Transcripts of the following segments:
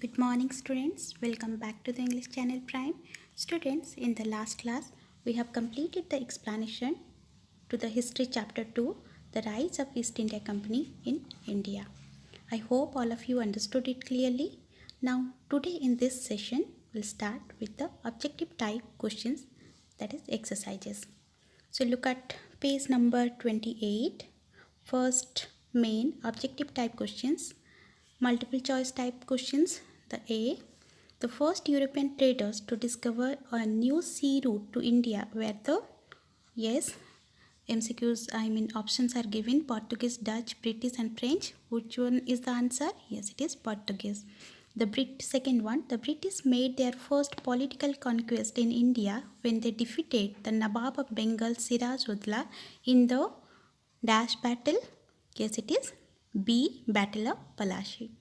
Good morning students, welcome back to the English channel Prime. Students, in the last class, we have completed the explanation to the history chapter 2, the rise of East India Company in India. I hope all of you understood it clearly. Now, today in this session, we'll start with the objective type questions, that is exercises. So look at page number 28, first main objective type questions. Multiple choice type questions. The A. The first European traders to discover a new sea route to India were the, yes, options are given: Portuguese, Dutch, British and French. Which one is the answer? Yes, it is Portuguese. Second one, the British made their first political conquest in India when they defeated the Nawab of Bengal Siraj-ud-Dowla in the dash battle. Yes, it is B. Battle of Palashi.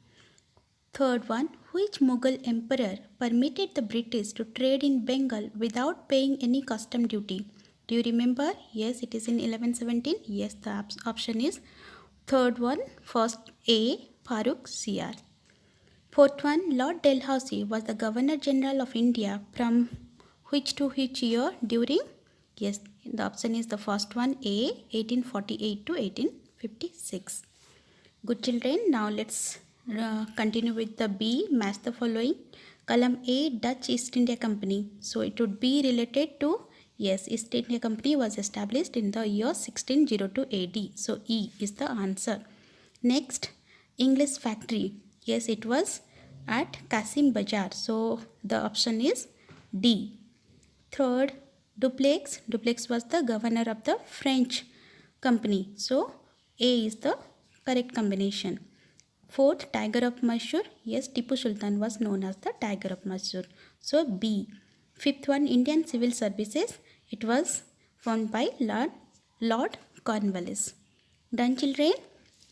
Third one, which Mughal emperor permitted the British to trade in Bengal without paying any custom duty? Do you remember? Yes, it is in 1117. Yes, the option is third one, first A. Farooq Siyar. Fourth one, Lord Dalhousie was the Governor General of India from which to which year during? Yes, the option is the first one, A. 1848 to 1856. Good children, now let's continue with the B. Match the following. Column A, Dutch East India Company. So it would be related to, yes, East India Company was established in the year 1602 AD. So E is the answer. Next, English factory. Yes, it was at Kasim Bazar. So the option is D. Third, Duplex. Duplex was the governor of the French company. So A is the correct combination. Fourth, Tiger of Mysore. Yes, Tipu Sultan was known as the Tiger of Mysore. So B. Fifth one, Indian Civil Services. It was formed by Lord Cornwallis. Done, children?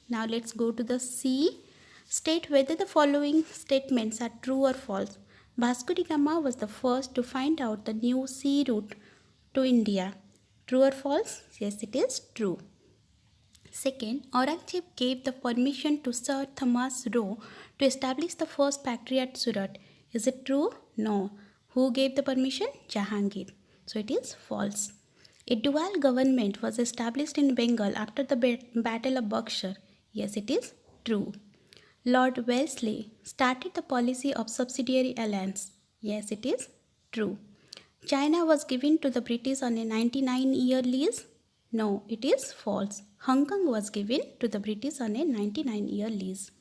Now let's go to the C. State whether the following statements are true or false. Vasco da Gama was the first to find out the new sea route to India. True or false? Yes, it is true. Second, Aurangzeb gave the permission to Sir Thomas Roe to establish the first factory at Surat. Is it true? No. Who gave the permission? Jahangir. So it is false. A dual government was established in Bengal after the Battle of Buxar. Yes, it is true. Lord Wellesley started the policy of subsidiary alliance. Yes, it is true. China was given to the British on a 99-year lease. No, it is false. Hong Kong was given to the British on a 99-year lease.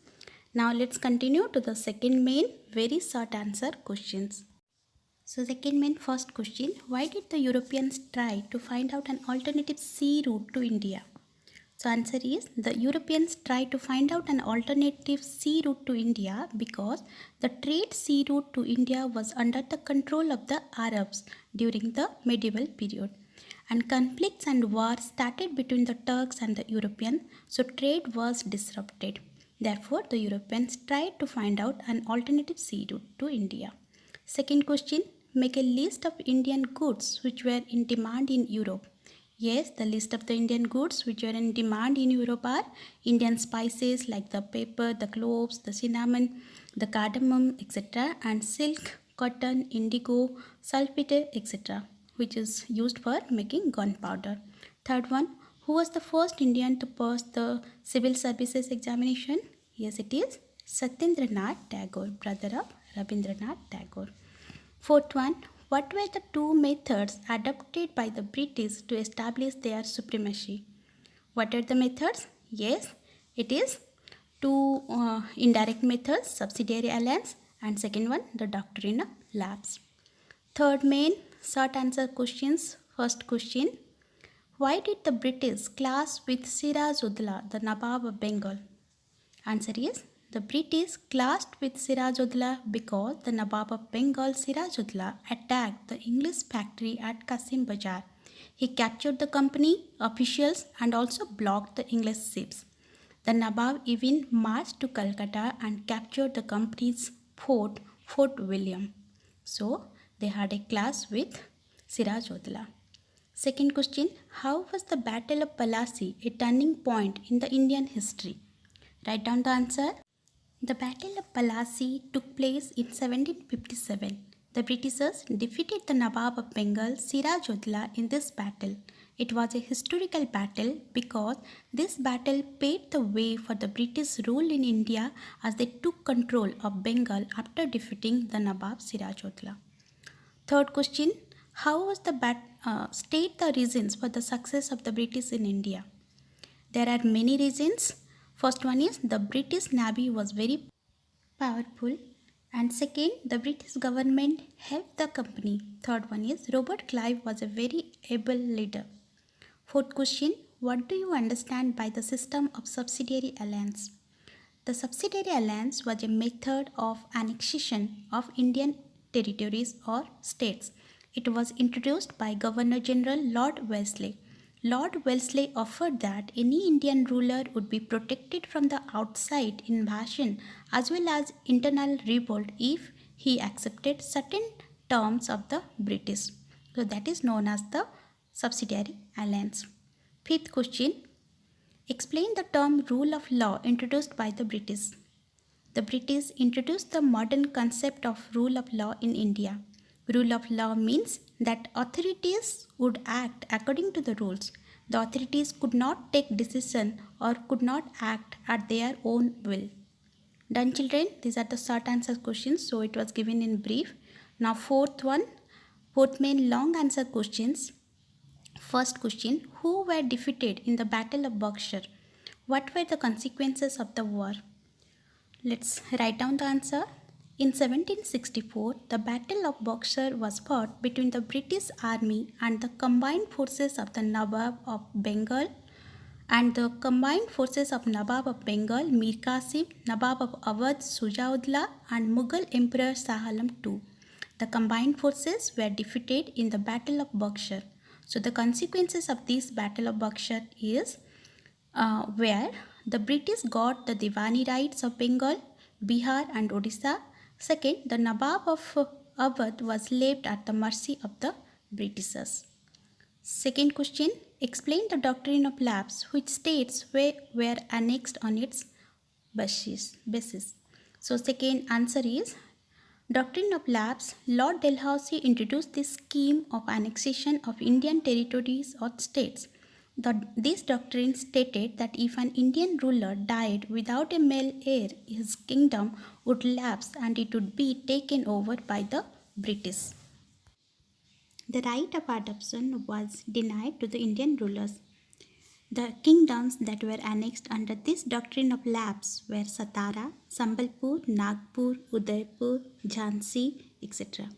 Now let's continue to the second main very short answer questions. So second main first question, why did the Europeans try to find out an alternative sea route to India? So answer is, the Europeans tried to find out an alternative sea route to India because the trade sea route to India was under the control of the Arabs during the medieval period. And conflicts and wars started between the Turks and the Europeans, so trade was disrupted. Therefore, the Europeans tried to find out an alternative sea route to India. Second question, make a list of Indian goods which were in demand in Europe. Yes, the list of the Indian goods which are in demand in Europe are Indian spices like the pepper, the cloves, the cinnamon, the cardamom, etc. and silk, cotton, indigo, saltpeter, etc. which is used for making gunpowder. Third one, who was the first Indian to pass the civil services examination? Yes, it is Satyendranath Tagore, brother of Rabindranath Tagore. Fourth one, what were the two methods adopted by the British to establish their supremacy? What are the methods? Yes, it is two indirect methods, subsidiary alliance, and second one, the doctrine of lapse. Third main short answer questions. First question, why did the British clash with Siraj-ud-Dowla, the Nawab of Bengal? Answer is, the British clashed with Siraj-ud-Dowla because the Nawab of Bengal Siraj-ud-Dowla attacked the English factory at Kasim Bazar. He captured the company officials and also blocked the English ships. The Nawab even marched to Calcutta and captured the company's fort, Fort William. So they had a clash with Siraj-ud-Dowla. Second question, how was the Battle of Plassey a turning point in the Indian history? Write down the answer. The Battle of Plassey took place in 1757. The Britishers defeated the Nawab of Bengal, Siraj-ud-Dowla, in this battle. It was a historical battle because this battle paved the way for the British rule in India as they took control of Bengal after defeating the Nawab Siraj-ud-Dowla. Third question, how was state the reasons for the success of the British in India? There are many reasons. First one is the British Navy was very powerful, and second, the British government helped the company. Third one is Robert Clive was a very able leader. Fourth question, what do you understand by the system of subsidiary alliance? The subsidiary alliance was a method of annexation of Indian territories or states. It was introduced by Governor General Lord Wellesley. Lord Wellesley offered that any Indian ruler would be protected from the outside invasion as well as internal revolt if he accepted certain terms of the British. So that is known as the subsidiary alliance. Fifth question, explain the term rule of law introduced by the British. The British introduced the modern concept of rule of law in India. Rule of law means that authorities would act according to the rules. The authorities could not take decision or could not act at their own will. Done, children? These are the short answer questions, so it was given in brief. Now fourth main long answer questions. First question, who were defeated in the Battle of Buxar? What were the consequences of the war? Let's write down the answer. In 1764, the Battle of Buxar was fought between the British Army and the combined forces of the Nawab of Bengal and the combined forces of Nawab of Bengal, Mir Qasim, Nawab of Awadh, Shuja-ud-Dowla, and Mughal Emperor Shah Alam II. The combined forces were defeated in the Battle of Buxar. So the consequences of this Battle of Buxar is where the British got the Diwani rights of Bengal, Bihar and Odisha. Second, the Nawab of Awadh was left at the mercy of the Britishers. Second question, explain the doctrine of lapse which states were annexed on its basis. So second answer is doctrine of lapse. Lord Dalhousie introduced this scheme of annexation of Indian territories or states. This doctrine stated that if an Indian ruler died without a male heir, his kingdom would lapse and it would be taken over by the British. The right of adoption was denied to the Indian rulers. The kingdoms that were annexed under this doctrine of lapse were Satara, Sambalpur, Nagpur, Udaipur, Jhansi, etc.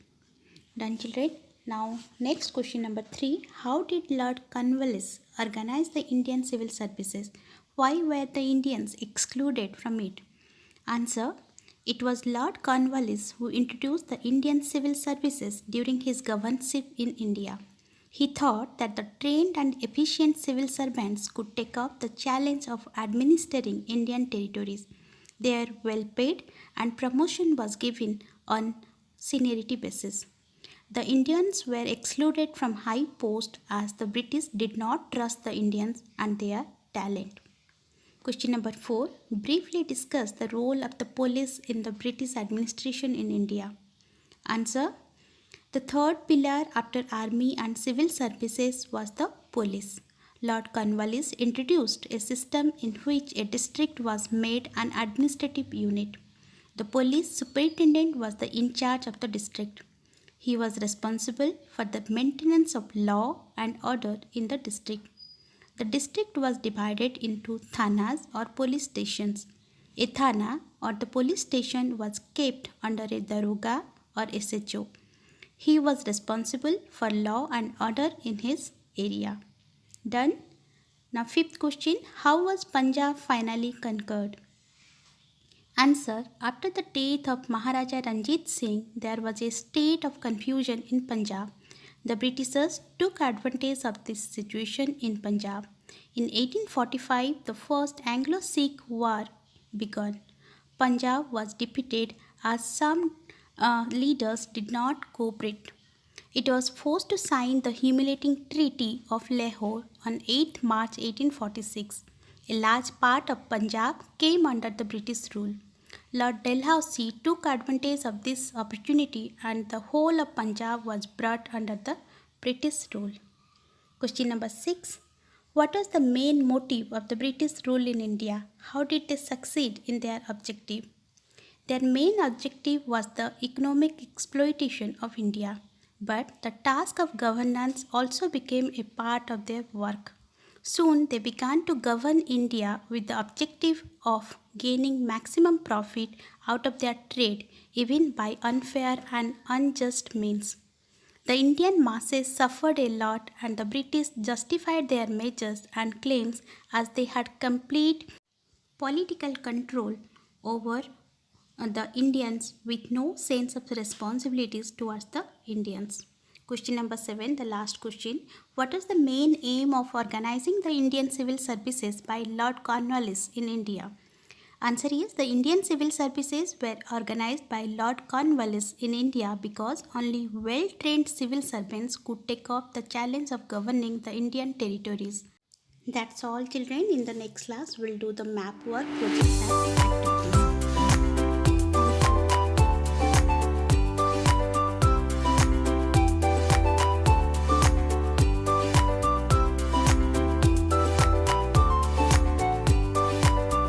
Done, children? Now, next question number 3. How did Lord Cornwallis organize the Indian civil services? Why were the Indians excluded from it? Answer. It was Lord Cornwallis who introduced the Indian civil services during his governorship in India. He thought that the trained and efficient civil servants could take up the challenge of administering Indian territories. They are well paid and promotion was given on seniority basis. The Indians were excluded from high posts as the British did not trust the Indians and their talent. Question number 4. Briefly discuss the role of the police in the British administration in India. Answer. The third pillar after army and civil services was the police. Lord Cornwallis introduced a system in which a district was made an administrative unit. The police superintendent was in charge of the district. He was responsible for the maintenance of law and order in the district. The district was divided into thanas or police stations. A thana or the police station was kept under a daroga or SHO. He was responsible for law and order in his area. Done? Now fifth question, how was Punjab finally conquered? Answer. After the death of Maharaja Ranjit Singh, there was a state of confusion in Punjab. The Britishers took advantage of this situation in Punjab. In 1845, the first Anglo-Sikh War began. Punjab was defeated as some leaders did not cooperate. It was forced to sign the humiliating Treaty of Lahore on 8 March 1846. A large part of Punjab came under the British rule. Lord Dalhousie took advantage of this opportunity and the whole of Punjab was brought under the British rule. Question number 6. What was the main motive of the British rule in India? How did they succeed in their objective? Their main objective was the economic exploitation of India, but the task of governance also became a part of their work. Soon they began to govern India with the objective of gaining maximum profit out of their trade, even by unfair and unjust means. The Indian masses suffered a lot, and the British justified their measures and claims as they had complete political control over the Indians with no sense of responsibilities towards the Indians. Question number 7, the last question. What is the main aim of organizing the Indian civil services by Lord Cornwallis in India? Answer is the Indian civil services were organized by Lord Cornwallis in India because only well-trained civil servants could take up the challenge of governing the Indian territories. That's all children. In the next class, we'll do the map work project and activity.